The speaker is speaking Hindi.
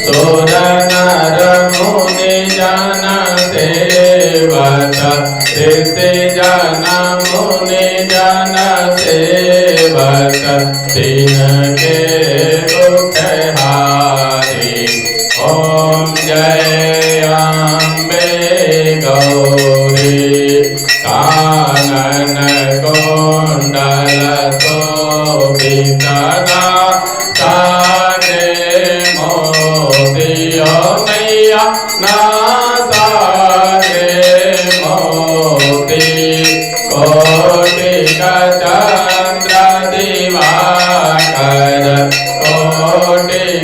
सुर नर मुनि जन सेवक ऋषि जन मुनि जन सेवक तिनके दुख हारी। ओम जय अम्बे गौरी। कानन कुंडल शोभित मैया नासारे मोती। कोटि चंद्र दिवाकर कोटि